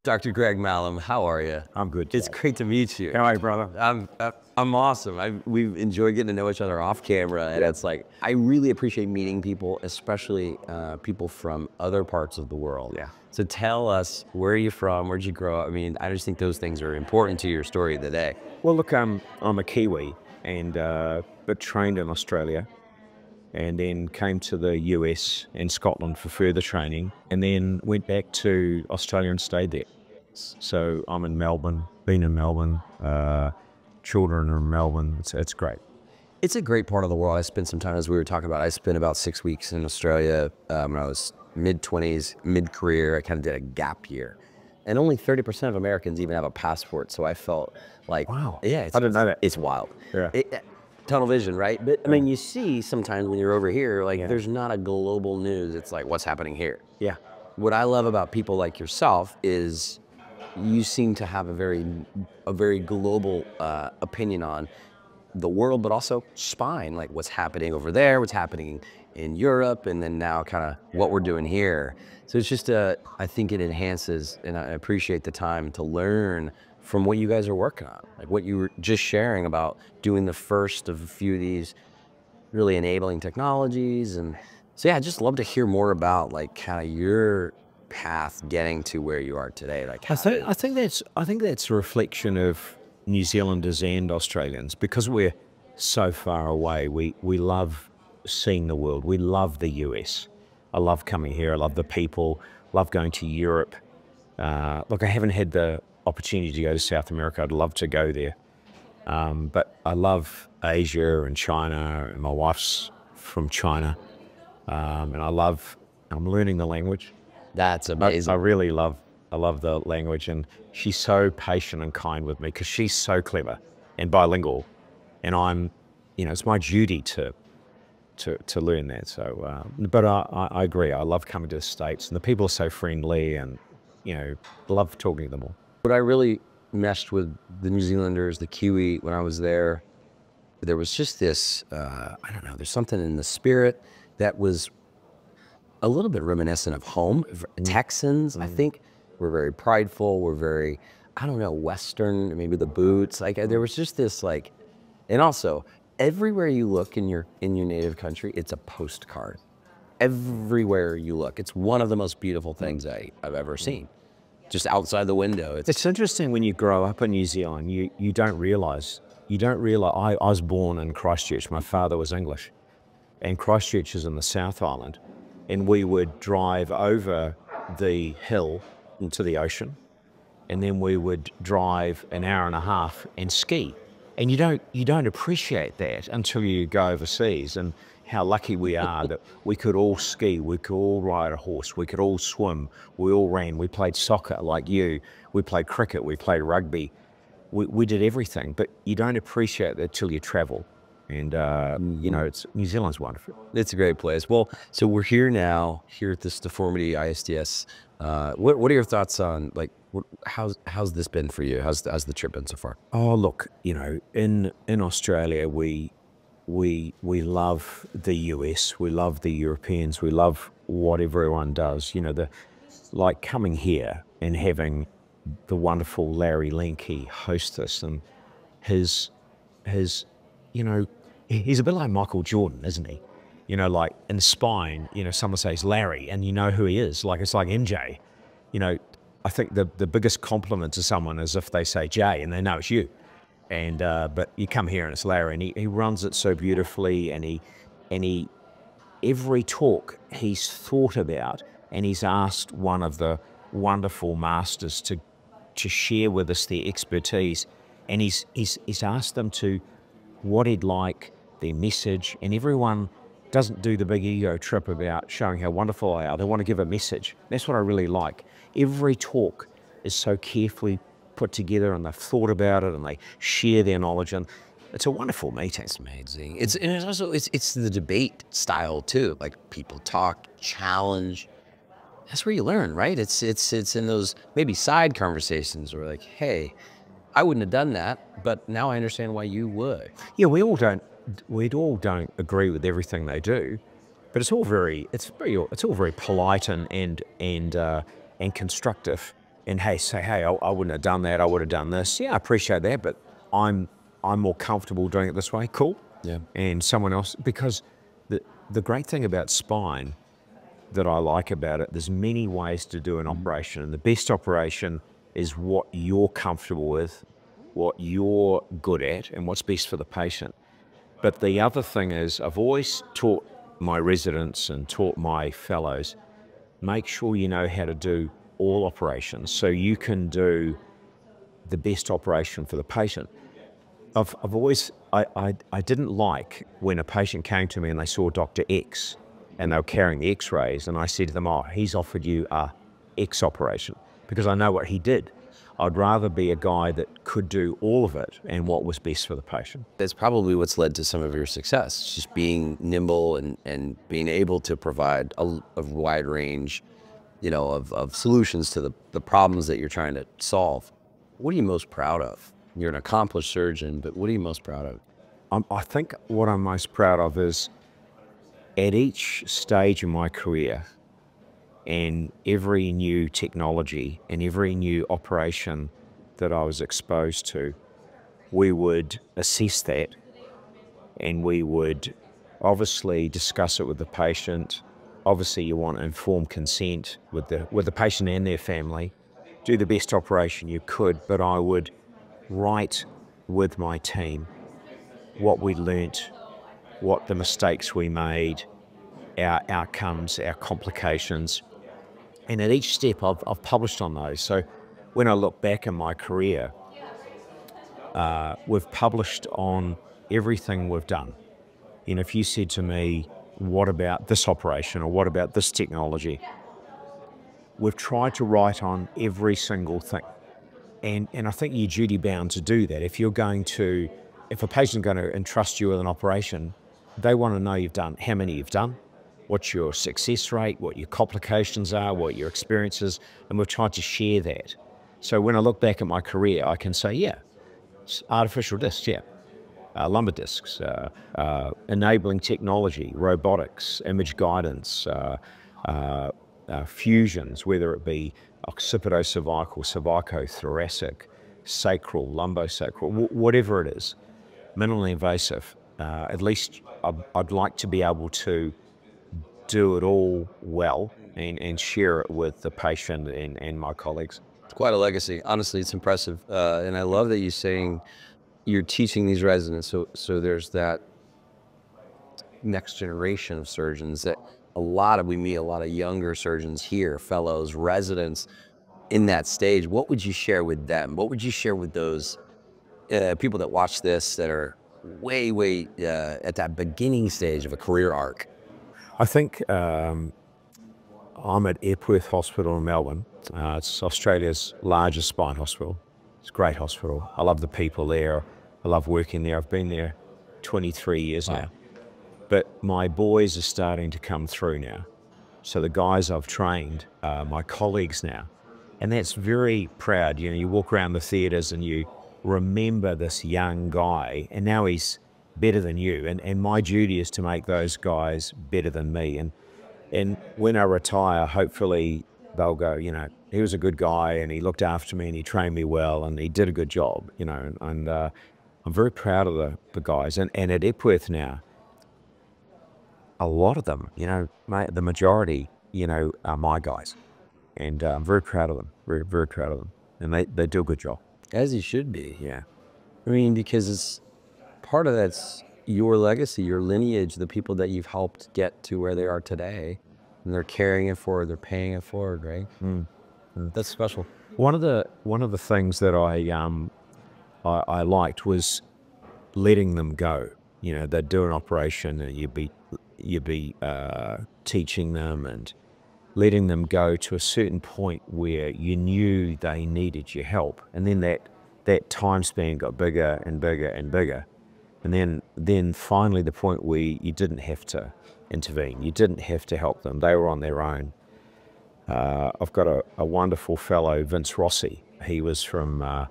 Dr. Greg Malham, how are you? I'm good. It's great to meet you. How are you, brother? I'm awesome. We've enjoyed getting to know each other off camera, and it's like, I really appreciate meeting people, especially people from other parts of the world. Yeah. So tell us, where are you from? Where'd you grow up? I mean, I just think those things are important to your story of the day. Well, look, I'm a Kiwi, and but trained in Australia, and then came to the US and Scotland for further training, and then went back to Australia and stayed there. So I'm in Melbourne, been in Melbourne, children are in Melbourne. It's great. It's a great part of the world. I spent some time, as we were talking about, I spent about 6 weeks in Australia when I was mid-20s, mid-career. I kind of did a gap year. And only 30% of Americans even have a passport. So I felt like, Wow. Yeah, I didn't know that. It's wild. Yeah. Tunnel vision, right? But I mean, you see sometimes when you're over here, like there's not a global news. It's like, what's happening here? Yeah. What I love about people like yourself is you seem to have a very global opinion on the world, but also spine, like what's happening over there, what's happening in Europe, and then now kind of what we're doing here. So it's just, I think it enhances, and I appreciate the time to learn from what you guys are working on, like what you were just sharing about doing the first of a few of these really enabling technologies. And so, yeah, I'd just love to hear more about like kind of your path getting to where you are today. Like, I think that's a reflection of New Zealanders and Australians, because we're so far away. We love seeing the world. We love the US. I love coming here. I love the people. Love going to Europe. Look, I haven't had the opportunity to go to South America. I'd love to go there. But I love Asia and China, and my wife's from China. And I'm learning the language. That's amazing. I love the language, and she's so patient and kind with me because she's so clever and bilingual, and I'm, it's my duty to learn that. So, but I agree. I love coming to the States, and the people are so friendly, and love talking to them all. What I really meshed with the New Zealanders, the Kiwi, when I was there, there was just this, I don't know, there's something in the spirit that was a little bit reminiscent of home. Texans, I think, were very prideful, were very, I don't know, Western, maybe the boots. Like there was just this like, and also everywhere you look in your native country, it's a postcard. Everywhere you look, it's one of the most beautiful things I've ever seen. Just outside the window. It's interesting when you grow up in New Zealand, you don't realize. I was born in Christchurch. My father was English, and Christchurch is in the South Island, and we would drive over the hill into the ocean, and then we would drive an hour and a half and ski. And you don't appreciate that until you go overseas, and how lucky we are that we could all ski, we could all ride a horse, we could all swim, we all ran, we played soccer like you, we played cricket, we played rugby, we did everything, but you don't appreciate that till you travel. And New Zealand's wonderful. It's a great place. Well, so we're here now, here at this Deformity ISDS. What are your thoughts on, like, how's this been for you? How's the trip been so far? Oh, look, in Australia, we love the US, we love the Europeans, we love what everyone does. Like coming here and having the wonderful Larry Lenke host us, and he's a bit like Michael Jordan, isn't he? Like in spine, someone says Larry and you know who he is. Like it's like MJ. I think the biggest compliment to someone is if they say Jay and they know it's you. And but you come here and it's Larry, and he runs it so beautifully, and he every talk he's thought about, and he's asked one of the wonderful masters to share with us their expertise, and he's asked them to what he'd like, their message, and everyone doesn't do the big ego trip about showing how wonderful they are. They want to give a message. That's what I really like. Every talk is so carefully put together, and they've thought about it, and they share their knowledge, and it's a wonderful meeting. It's amazing. It's also the debate style too. Like people talk, challenge. That's where you learn, right? It's in those maybe side conversations where like, hey, I wouldn't have done that, but now I understand why you would. Yeah, we all don't agree with everything they do, but it's all very polite and constructive. and hey, say, hey, I wouldn't have done that. I would have done this. Yeah, I appreciate that, but I'm more comfortable doing it this way. Cool. Yeah. And someone else, because the great thing about spine that I like about it, there's many ways to do an operation, and the best operation is what you're comfortable with, what you're good at, and what's best for the patient. But the other thing is, I've always taught my residents and taught my fellows, make sure you know how to do all operations so you can do the best operation for the patient. I've always, I didn't like when a patient came to me and they saw Dr. X and they were carrying the x-rays, and I said to them, oh, he's offered you a X operation, because I know what he did. I'd rather be a guy that could do all of it and what was best for the patient. That's probably what's led to some of your success, just being nimble and being able to provide a wide range, you know, of solutions to the problems that you're trying to solve. What are you most proud of? You're an accomplished surgeon, but what are you most proud of? I think what I'm most proud of is at each stage in my career and every new technology and every new operation that I was exposed to, we would assess that and we would obviously discuss it with the patient. Obviously, you want informed consent with the patient and their family. Do the best operation you could, but I would write with my team what we learnt, what the mistakes we made, our outcomes, our complications. And at each step, I've published on those. So when I look back in my career, we've published on everything we've done. You know, if you said to me, what about this operation or what about this technology? We've tried to write on every single thing. And I think you're duty bound to do that. If a patient's going to entrust you with an operation, they want to know you've done, how many you've done, what's your success rate, what your complications are, what your experience is, and we've tried to share that. So when I look back at my career, I can say, yeah, it's artificial discs, yeah, lumbar discs, enabling technology, robotics, image guidance, fusions, whether it be occipito-cervical, cervico-thoracic, sacral, lumbosacral, whatever it is, minimally invasive. At least I'd like to be able to do it all well and share it with the patient and my colleagues. It's quite a legacy. Honestly, it's impressive. And I love that you're saying you're teaching these residents. So there's that next generation of surgeons that we meet a lot of younger surgeons here, fellows, residents in that stage. What would you share with them? What would you share with those people that watch this that are way at that beginning stage of a career arc? I think I'm at Epworth Hospital in Melbourne. It's Australia's largest spine hospital. It's a great hospital. I love the people there. I love working there. I've been there 23 years now. But my boys are starting to come through now. So the guys I've trained are my colleagues now. And that's very proud. You know, you walk around the theatres and you remember this young guy, and now he's better than you. And my duty is to make those guys better than me. And when I retire, hopefully they'll go, you know, he was a good guy and he looked after me and he trained me well and he did a good job, you know. And I'm very proud of the guys. And at Epworth now, a lot of them, you know, the majority, you know, are my guys. And I'm very proud of them, very proud of them. And they do a good job. As you should be. Yeah. I mean, because it's part of that's your legacy, your lineage, the people that you've helped get to where they are today, and they're carrying it forward, they're paying it forward, right? That's special. One of the things that I liked was letting them go. You know, they'd do an operation and you'd be teaching them and letting them go to a certain point where you knew they needed your help, and then that time span got bigger and bigger and bigger, and then finally the point where you didn't have to intervene, you didn't have to help them, they were on their own. I've got a wonderful fellow, Vince Rossi. He was from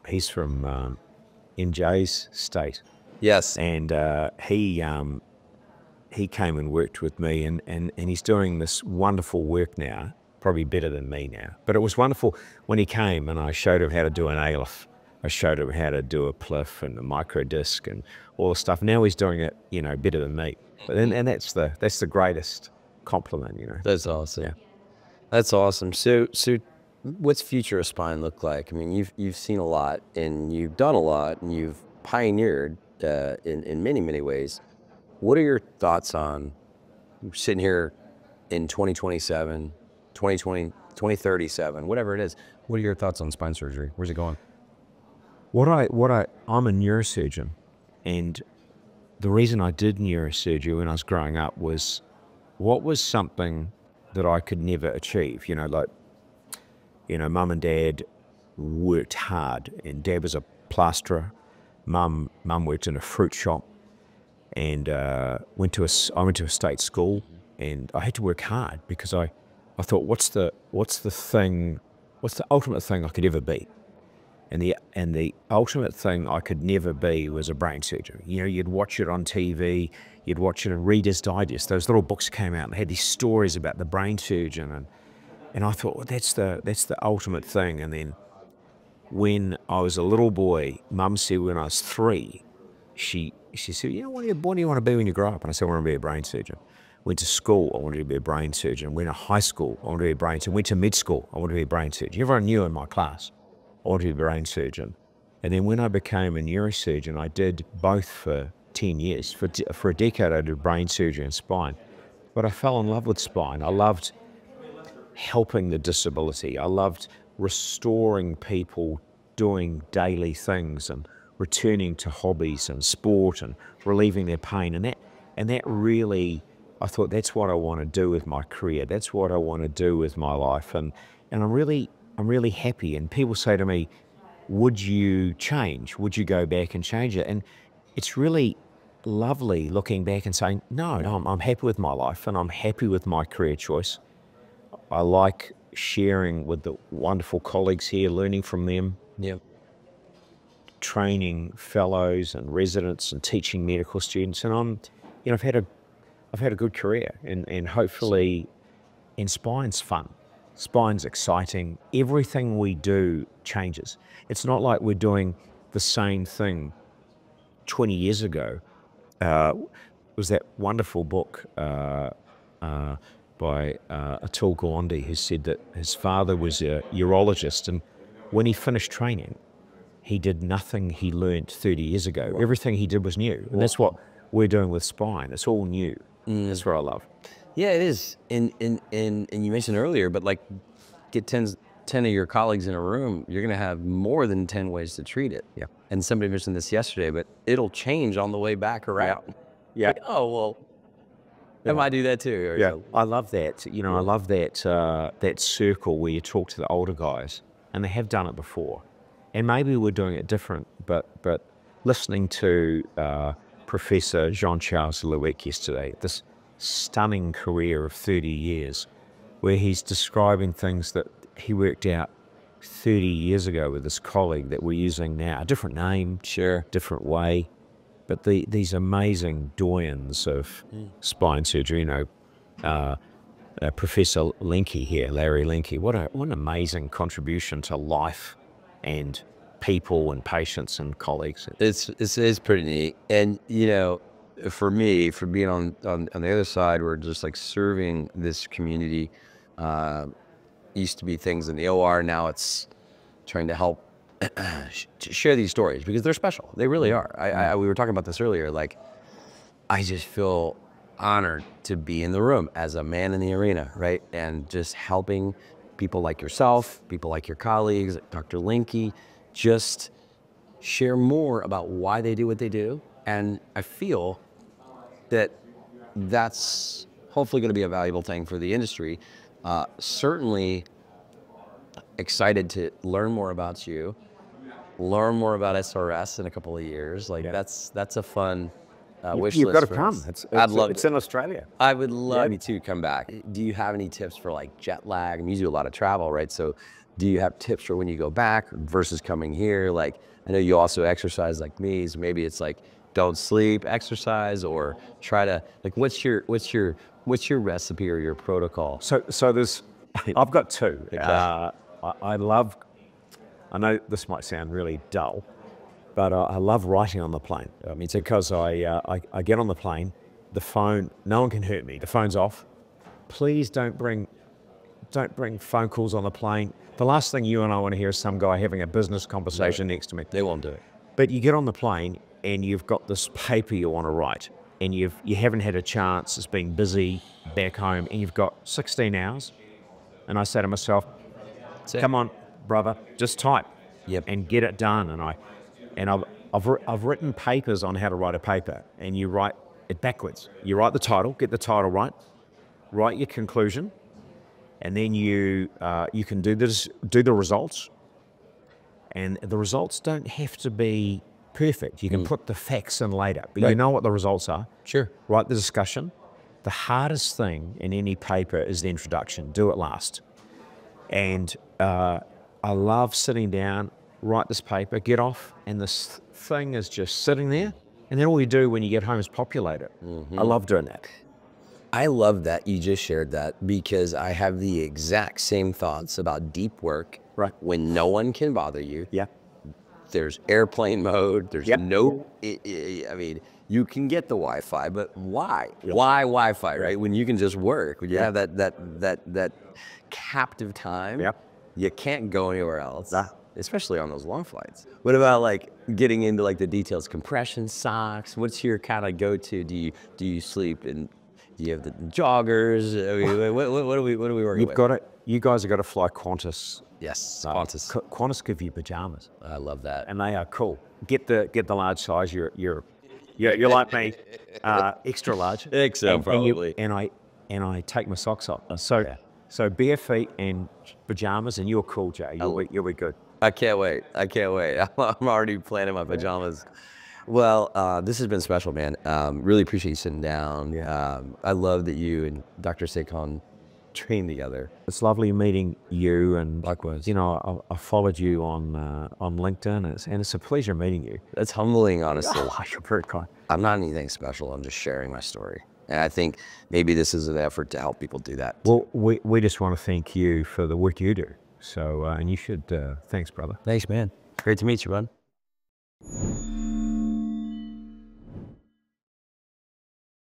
he's from MJ's state. Yes. And he came and worked with me, and he's doing this wonderful work now, probably better than me now. But it was wonderful when he came and I showed him how to do an ALIF. I showed him how to do a pliff and a micro disc and all the stuff. Now he's doing it, you know, better than me. But then, and that's the greatest compliment, you know. That's awesome. Yeah. That's awesome. So what's future of spine look like? I mean, you've seen a lot and you've done a lot and you've pioneered in many ways. What are your thoughts on sitting here in 2027, 2020, 2037, whatever it is? What are your thoughts on spine surgery? Where's it going? I'm a neurosurgeon, and the reason I did neurosurgery when I was growing up was, what was something that I could never achieve? You know, like, you know, mum and dad worked hard, and dad was a plasterer. Mum worked in a fruit shop, and I went to a state school, and I had to work hard because I thought, what's the ultimate thing I could ever be? And the ultimate thing I could never be was a brain surgeon. You know, you'd watch it on TV, you'd watch it in Reader's Digest. Those little books came out and had these stories about the brain surgeon, and I thought, well, that's the ultimate thing. And then when I was a little boy, Mum said when I was 3, she said, you know, what do you want to be when you grow up? And I said, I want to be a brain surgeon. Went to school, I wanted to be a brain surgeon. Went to high school, I wanted to be a brain surgeon. Went to med school, I wanted to be a brain surgeon. Everyone knew in my class I wanted to be a brain surgeon. And then when I became a neurosurgeon, I did both for 10 years. For a decade, I did brain surgery and spine. But I fell in love with spine. I loved helping the disability. I loved restoring people doing daily things and returning to hobbies and sport and relieving their pain. And that really, I thought, that's what I want to do with my career. That's what I want to do with my life. And I'm really happy. And people say to me, would you change? Would you go back and change it? And it's really lovely looking back and saying, no, I'm happy with my life and I'm happy with my career choice. I like sharing with the wonderful colleagues here, learning from them. Yeah. Training fellows and residents and teaching medical students. And I've had a good career, and hopefully, and spine's fun. Spine's exciting. Everything we do changes. It's not like we're doing the same thing 20 years ago. Was that wonderful book by Atul Gawande, who said that his father was a urologist, and when he finished training, he did nothing he learned 30 years ago. Wow. Everything he did was new, and that's what we're doing with spine. It's all new. That's what I love. Yeah, it is. And you mentioned earlier, but like, get 10 of your colleagues in a room, you're going to have more than 10 ways to treat it. Yeah. And somebody mentioned this yesterday, but it'll change on the way back around. Yeah. Like, oh, well, I might do that too. Or Yeah. so. I love that. You know, I love that circle where you talk to the older guys, and they have done it before. And maybe we're doing it different, but listening to Professor Jean-Charles Lewick yesterday, this stunning career of 30 years, where he's describing things that he worked out 30 years ago with this colleague that we're using now, a different name, Sure. different way, but these amazing doyens of spine surgery, you know, Professor Linke here, Larry Linke, what an amazing contribution to life and people and patients and colleagues. It's pretty neat. And, you know, for me, for being on the other side, we're just like serving this community. Used to be things in the OR, now it's trying to help share these stories because they're special. They really are. We were talking about this earlier. Like, I just feel honored to be in the room as a man in the arena, right? And just helping people like yourself, people like your colleagues, like Dr. Linke, just share more about why they do what they do. And I feel that that's hopefully going to be a valuable thing for the industry. Certainly excited to learn more about you, learn more about SRS in a couple of years. Like that's a fun wish You've list. got to come. I'd love it's it. in Australia. I would love you to come back. Do you have any tips for like jet lag? I mean, you do a lot of travel, right? So do you have tips for when you go back versus coming here? Like, I know you also exercise like me, so maybe it's like, don't sleep, exercise, or try to, like, what's your recipe or your protocol? So there's I've got two. Exactly. I love, I know this might sound really dull, but I love writing on the plane. Me too. Because I get on the plane, the phone, no one can hurt me. The phone's off. Please don't bring phone calls on the plane. The last thing you and I want to hear is some guy having a business conversation next to me. They won't do it. But you get on the plane and you've got this paper you want to write, and you haven't had a chance. It's been busy back home, and you've got 16 hours. And I say to myself, come on, brother, just type and get it done. And I've written papers on how to write a paper, and you write it backwards. You write the title, get the title right, write your conclusion, and then you can do the results. And the results don't have to be perfect. You can put the facts in later, but you know what the results are. Sure. Write the discussion. The hardest thing in any paper is the introduction. Do it last. And I love sitting down, write this paper, get off, and this thing is just sitting there. And then all you do when you get home is populate it. I love doing that. I love that you just shared that, because I have the exact same thoughts about deep work. Right. When no one can bother you. Yeah. There's airplane mode. There's no, I mean, you can get the Wi-Fi, but why? Why Wi-Fi, right? When you can just work, when you have that captive time, you can't go anywhere else, especially on those long flights. What about like getting into like the details, compression socks? What's your kind of go-to? Do you sleep in? Do you have the joggers? I mean, what are we working with? You guys have got to fly Qantas. Yes, Qantas. Qantas give you pajamas. I love that. And they are cool. Get the large size. You're like me, extra large. XL probably. And I take my socks off. So bare feet and pajamas, and you're cool, Jay. You'll be good. I can't wait. I can't wait. I'm already planning my pajamas. Well, this has been special, man. Really appreciate you sitting down. I love that you and Dr. Sekon trained together. It's lovely meeting you, and likewise. You know, I followed you on LinkedIn, and it's a pleasure meeting you. That's humbling, honestly. Oh, you're very kind. I'm not anything special. I'm just sharing my story, and I think maybe this is an effort to help people do that. Well, we just want to thank you for the work you do. So, and you should. Thanks, brother. Thanks, man. Great to meet you, bud.